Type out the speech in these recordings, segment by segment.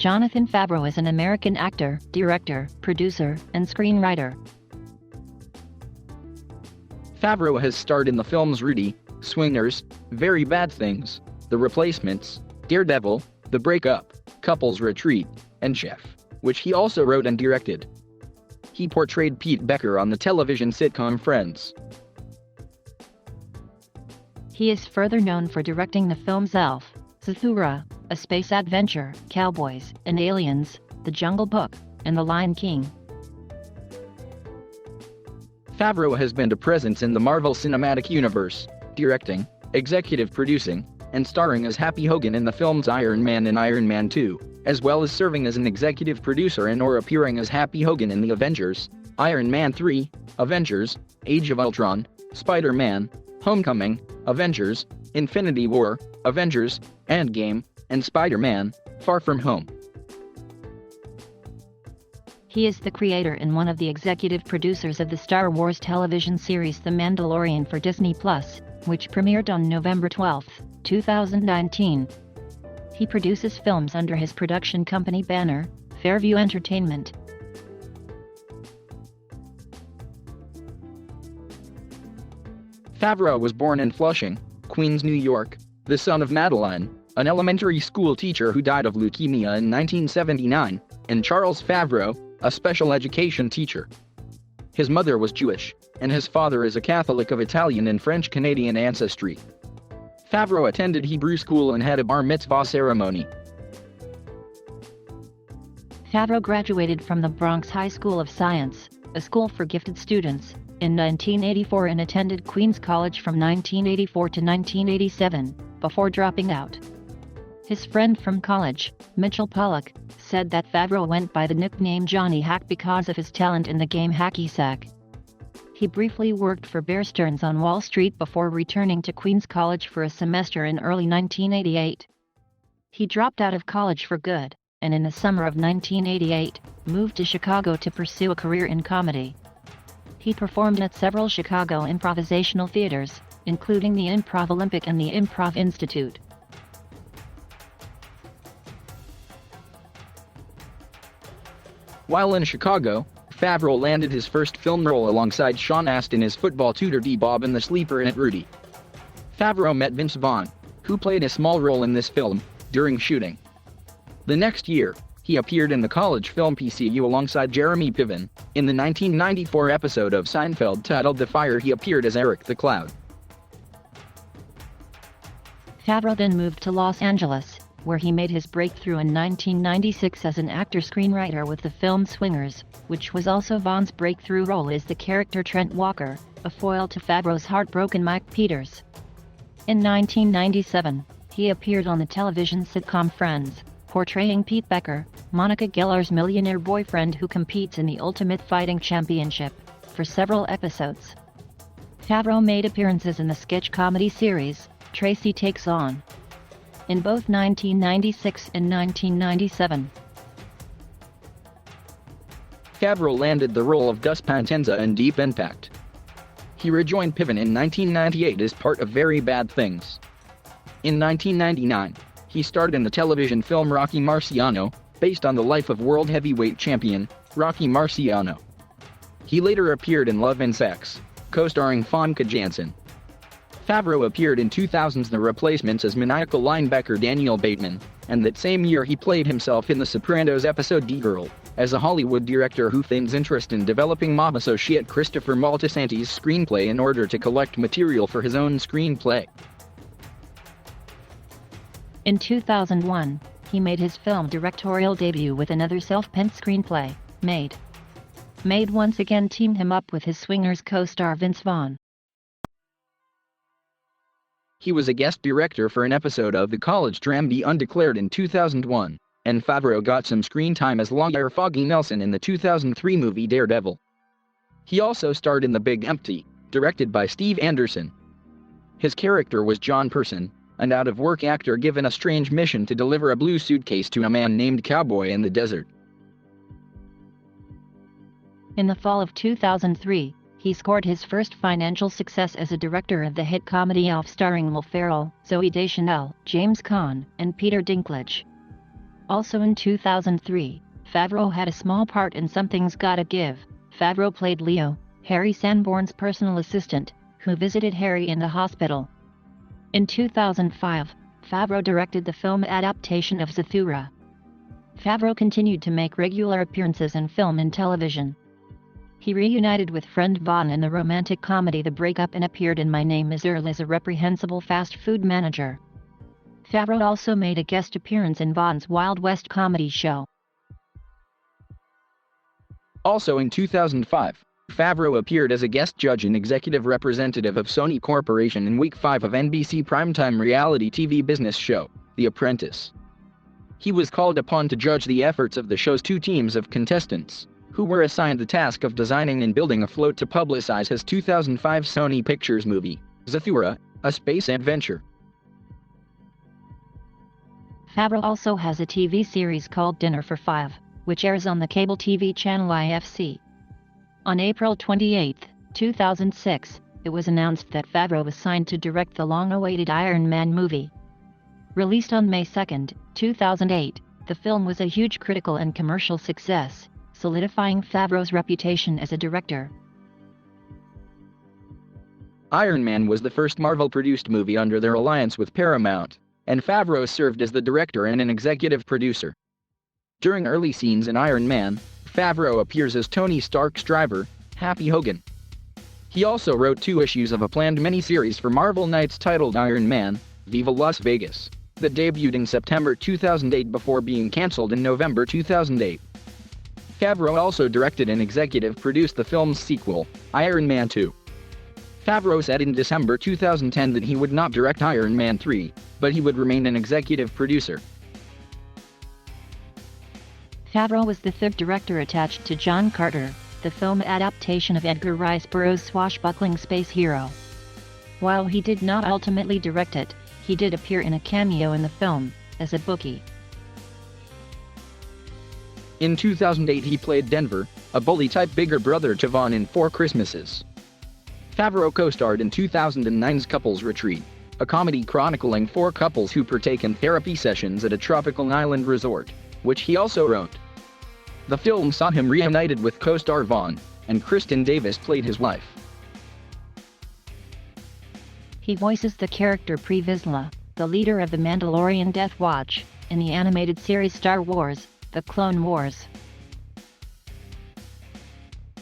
Jonathan Favreau is an American actor, director, producer, and screenwriter. Favreau has starred in the films Rudy, Swingers, Very Bad Things, The Replacements, Daredevil, The Breakup, Couples Retreat, and Chef, which he also wrote and directed. He portrayed Pete Becker on the television sitcom Friends. He is further known for directing the films Elf, Zathura, A Space Adventure, Cowboys and Aliens, The Jungle Book, and The Lion King. Favreau has been a presence in the Marvel Cinematic Universe, directing, executive producing, and starring as Happy Hogan in the films Iron Man and Iron Man 2, as well as serving as an executive producer and/or appearing as Happy Hogan in The Avengers, Iron Man 3, Avengers, Age of Ultron, Spider-Man, Homecoming, Avengers, Infinity War, Avengers, Endgame, and Spider-Man: Far From Home. He is the creator and one of the executive producers of the Star Wars television series The Mandalorian for Disney+, which premiered on November 12, 2019. He produces films under his production company banner, Fairview Entertainment. Favreau was born in Flushing, Queens, New York, the son of Madeline, an elementary school teacher who died of leukemia in 1979, and Charles Favreau, a special education teacher. His mother was Jewish, and his father is a Catholic of Italian and French-Canadian ancestry. Favreau attended Hebrew school and had a bar mitzvah ceremony. Favreau graduated from the Bronx High School of Science, a school for gifted students, in 1984 and attended Queens College from 1984 to 1987, before dropping out. His friend from college, Mitchell Pollack, said that Favreau went by the nickname Johnny Hack because of his talent in the game Hacky Sack. He briefly worked for Bear Stearns on Wall Street before returning to Queens College for a semester in early 1988. He dropped out of college for good, and in the summer of 1988, moved to Chicago to pursue a career in comedy. He performed at several Chicago improvisational theaters, including the Improv Olympic and the Improv Institute. While in Chicago, Favreau landed his first film role alongside Sean Astin as football tutor D-Bob in The Sleeper and Rudy. Favreau met Vince Vaughn, who played a small role in this film, during shooting. The next year, he appeared in the college film PCU alongside Jeremy Piven. In the 1994 episode of Seinfeld titled The Fire, he appeared as Eric the Cloud. Favreau then moved to Los Angeles, where he made his breakthrough in 1996 as an actor-screenwriter with the film Swingers, which was also Vaughn's breakthrough role as the character Trent Walker, a foil to Favreau's heartbroken Mike Peters. In 1997, he appeared on the television sitcom Friends, portraying Pete Becker, Monica Geller's millionaire boyfriend who competes in the Ultimate Fighting Championship, for several episodes. Favreau made appearances in the sketch comedy series, Tracy Takes On, in both 1996 and 1997. Favreau landed the role of Gus Pantenza in Deep Impact. He rejoined Piven in 1998 as part of Very Bad Things. In 1999, he starred in the television film Rocky Marciano, based on the life of world heavyweight champion, Rocky Marciano. He later appeared in Love and Sex, co-starring Famke Janssen. Favreau appeared in 2000's The Replacements as maniacal linebacker Daniel Bateman, and that same year he played himself in The Sopranos episode D-Girl, as a Hollywood director who feigns interest in developing mob associate Christopher Moltisanti's screenplay in order to collect material for his own screenplay. In 2001, he made his film directorial debut with another self-penned screenplay, Made. Made once again teamed him up with his Swingers co-star Vince Vaughn. He was a guest director for an episode of the college dramedy Undeclared in 2001, and Favreau got some screen time as lawyer Foggy Nelson in the 2003 movie Daredevil. He also starred in The Big Empty, directed by Steve Anderson. His character was John Person, an out-of-work actor given a strange mission to deliver a blue suitcase to a man named Cowboy in the desert. In the fall of 2003, he scored his first financial success as a director of the hit comedy Elf starring Will Ferrell, Zooey Deschanel, James Caan, and Peter Dinklage. Also in 2003, Favreau had a small part in Something's Gotta Give. Favreau played Leo, Harry Sanborn's personal assistant, who visited Harry in the hospital. In 2005, Favreau directed the film adaptation of Zathura. Favreau continued to make regular appearances in film and television. He reunited with friend Vaughn in the romantic comedy The Breakup and appeared in My Name is Earl as a reprehensible fast food manager. Favreau also made a guest appearance in Vaughn's Wild West comedy show. Also in 2005, Favreau appeared as a guest judge and executive representative of Sony Corporation in Week 5 of NBC primetime reality TV business show, The Apprentice. He was called upon to judge the efforts of the show's two teams of contestants, who were assigned the task of designing and building a float to publicize his 2005 Sony Pictures movie, Zathura, a space adventure. Favreau also has a TV series called Dinner for Five, which airs on the cable TV channel IFC. On April 28, 2006, it was announced that Favreau was signed to direct the long-awaited Iron Man movie. Released on May 2, 2008, the film was a huge critical and commercial success, solidifying Favreau's reputation as a director. Iron Man was the first Marvel-produced movie under their alliance with Paramount, and Favreau served as the director and an executive producer. During early scenes in Iron Man, Favreau appears as Tony Stark's driver, Happy Hogan. He also wrote 2 issues of a planned miniseries for Marvel Knights titled Iron Man, Viva Las Vegas, that debuted in September 2008 before being cancelled in November 2008. Favreau also directed and executive produced the film's sequel, Iron Man 2. Favreau said in December 2010 that he would not direct Iron Man 3, but he would remain an executive producer. Favreau was the 3rd director attached to John Carter, the film adaptation of Edgar Rice Burroughs' swashbuckling space hero. While he did not ultimately direct it, he did appear in a cameo in the film, as a bookie. In 2008 he played Denver, a bully-type bigger brother to Vaughn in 4 Christmases. Favreau co-starred in 2009's Couples Retreat, a comedy chronicling 4 couples who partake in therapy sessions at a tropical island resort, which he also wrote. The film saw him reunited with co-star Vaughn, and Kristen Davis played his wife. He voices the character Pre Vizsla, the leader of the Mandalorian Death Watch, in the animated series Star Wars: The Clone Wars.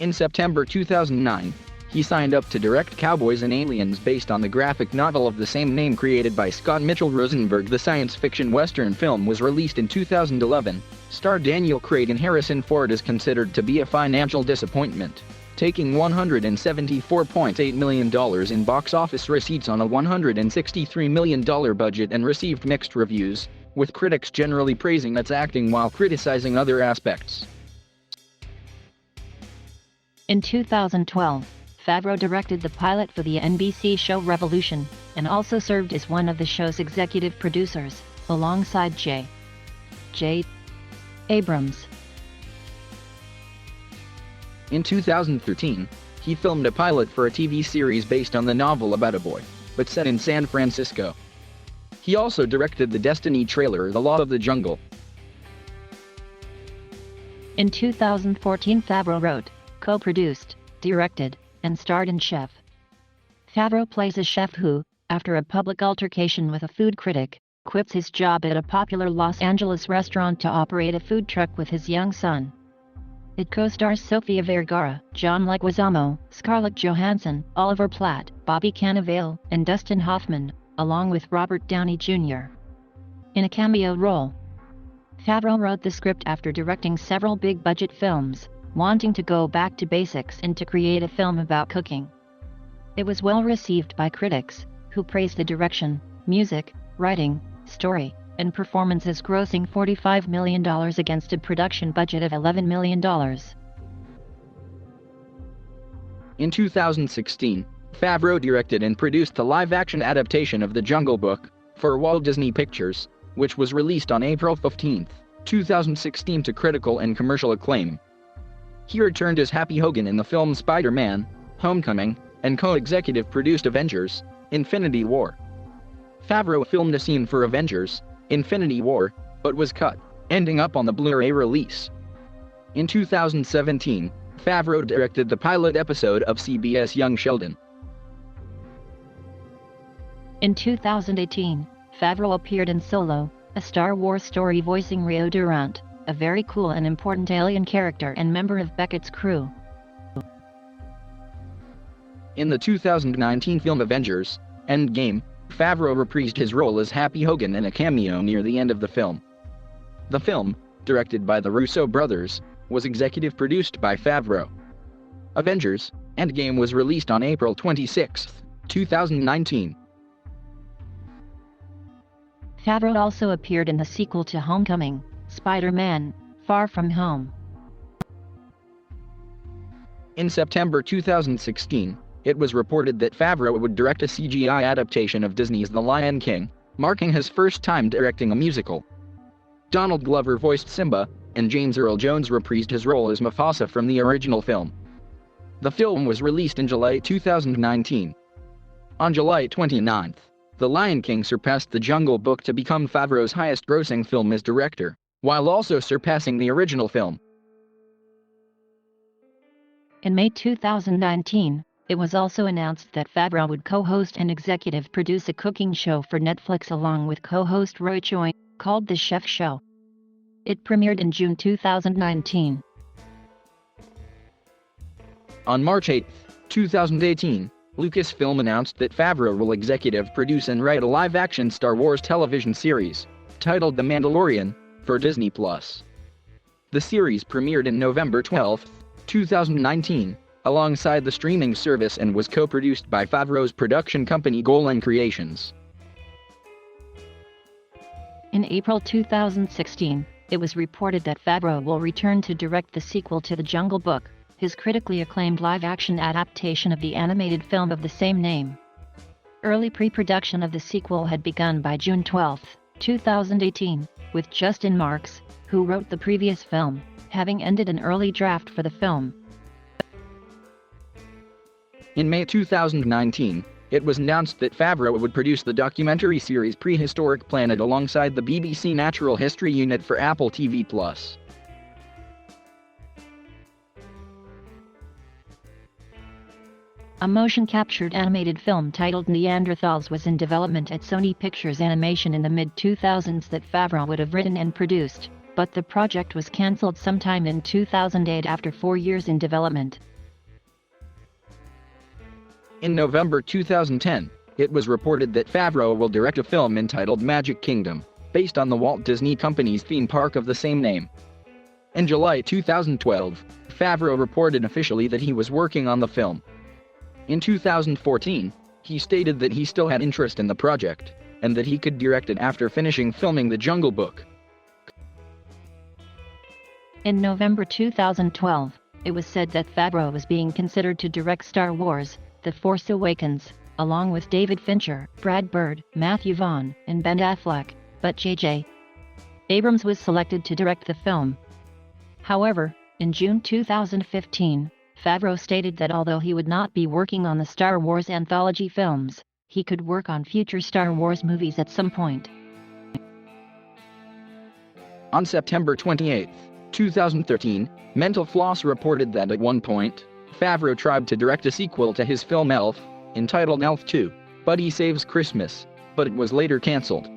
In September 2009, he signed up to direct Cowboys and Aliens based on the graphic novel of the same name created by Scott Mitchell Rosenberg. The science fiction western film was released in 2011, starred Daniel Craig and Harrison Ford. Is considered to be a financial disappointment, taking $174.8 million in box office receipts on a $163 million budget and received mixed reviews, with critics generally praising its acting while criticizing other aspects. In 2012, Favreau directed the pilot for the NBC show Revolution, and also served as one of the show's executive producers, alongside J. Abrams. In 2013, he filmed a pilot for a TV series based on the novel about a boy, but set in San Francisco. He also directed the Destiny trailer The Law of the Jungle. In 2014 Favreau wrote, co-produced, directed, and starred in Chef. Favreau plays a chef who, after a public altercation with a food critic, quits his job at a popular Los Angeles restaurant to operate a food truck with his young son. It co-stars Sofia Vergara, John Leguizamo, Scarlett Johansson, Oliver Platt, Bobby Cannavale, and Dustin Hoffman, along with Robert Downey Jr. in a cameo role. Favreau wrote the script after directing several big-budget films, wanting to go back to basics and to create a film about cooking. It was well received by critics, who praised the direction, music, writing, story, and performances, grossing $45 million against a production budget of $11 million. In 2016, Favreau directed and produced the live-action adaptation of The Jungle Book for Walt Disney Pictures, which was released on April 15, 2016 to critical and commercial acclaim. He returned as Happy Hogan in the film Spider-Man: Homecoming, and co-executive produced Avengers: Infinity War. Favreau filmed a scene for Avengers: Infinity War, but was cut. ending up on the Blu-ray release. In 2017, Favreau directed the pilot episode of CBS Young Sheldon. In 2018, Favreau appeared in Solo, a Star Wars story voicing Rio Durant, a very cool and important alien character and member of Beckett's crew. In the 2019 film Avengers: Endgame, Favreau reprised his role as Happy Hogan in a cameo near the end of the film. The film, directed by the Russo brothers, was executive produced by Favreau. Avengers: Endgame was released on April 26, 2019. Favreau also appeared in the sequel to Homecoming, Spider-Man: Far From Home. In September 2016, it was reported that Favreau would direct a CGI adaptation of Disney's The Lion King, marking his first time directing a musical. Donald Glover voiced Simba, and James Earl Jones reprised his role as Mufasa from the original film. The film was released in July 2019. On July 29, The Lion King surpassed The Jungle Book to become Favreau's highest-grossing film as director, while also surpassing the original film. In May 2019, it was also announced that Favreau would co-host and executive produce a cooking show for Netflix along with co-host Roy Choi, called The Chef Show. It premiered in June 2019. On March 8, 2018, Lucasfilm announced that Favreau will executive produce and write a live-action Star Wars television series, titled The Mandalorian, for Disney+. The series premiered in November 12, 2019, alongside the streaming service and was co-produced by Favreau's production company Golan Creations. In April 2016, it was reported that Favreau will return to direct the sequel to The Jungle Book, his critically acclaimed live-action adaptation of the animated film of the same name. Early pre-production of the sequel had begun by June 12, 2018, with Justin Marks, who wrote the previous film, having ended an early draft for the film. In May 2019, it was announced that Favreau would produce the documentary series Prehistoric Planet alongside the BBC Natural History Unit for Apple TV+. A motion-captured animated film titled Neanderthals was in development at Sony Pictures Animation in the mid-2000s that Favreau would have written and produced, but the project was cancelled sometime in 2008 after 4 years in development. In November 2010, it was reported that Favreau will direct a film entitled Magic Kingdom, based on the Walt Disney Company's theme park of the same name. In July 2012, Favreau reported officially that he was working on the film. In 2014, he stated that he still had interest in the project, and that he could direct it after finishing filming The Jungle Book. In November 2012, it was said that Favreau was being considered to direct Star Wars: The Force Awakens, along with David Fincher, Brad Bird, Matthew Vaughn, and Ben Affleck, but J.J. Abrams was selected to direct the film. However, in June 2015, Favreau stated that although he would not be working on the Star Wars anthology films, he could work on future Star Wars movies at some point. On September 28, 2013, Mental Floss reported that at one point, Favreau tried to direct a sequel to his film Elf, entitled Elf 2, Buddy Saves Christmas, but it was later cancelled.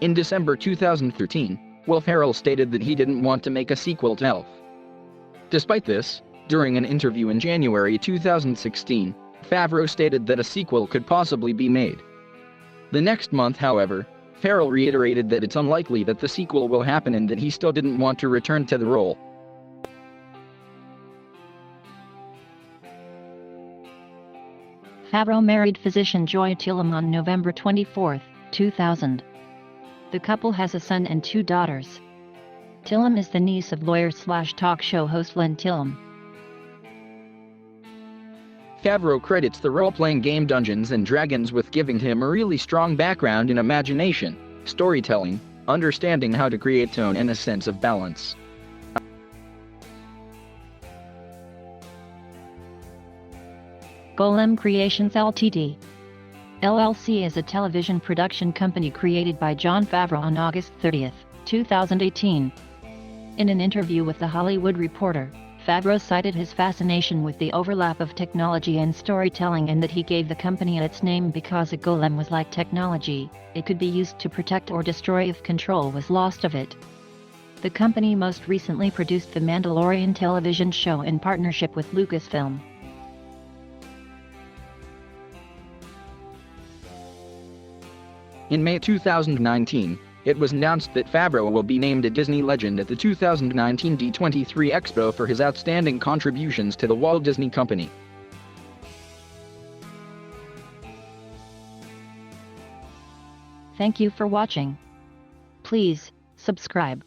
In December 2013, Will Ferrell stated that he didn't want to make a sequel to Elf. Despite this, during an interview in January 2016, Favreau stated that a sequel could possibly be made. The next month, however, Ferrell reiterated that it's unlikely that the sequel will happen and that he still didn't want to return to the role. Favreau married physician Joy Tillum on November 24, 2000. The couple has a son and 2 daughters. Tillum is the niece of lawyer/talk show host Len Tillum. Favreau credits the role-playing game Dungeons & Dragons with giving him a really strong background in imagination, storytelling, understanding how to create tone and a sense of balance. Golem Creations Ltd. LLC is a television production company created by Jon Favreau on August 30, 2018. In an interview with The Hollywood Reporter, Favreau cited his fascination with the overlap of technology and storytelling and that he gave the company its name because a golem was like technology, it could be used to protect or destroy if control was lost of it. The company most recently produced the Mandalorian television show in partnership with Lucasfilm. In May 2019, it was announced that Favreau will be named a Disney legend at the 2019 D23 Expo for his outstanding contributions to the Walt Disney Company. Thank you for watching. Please subscribe.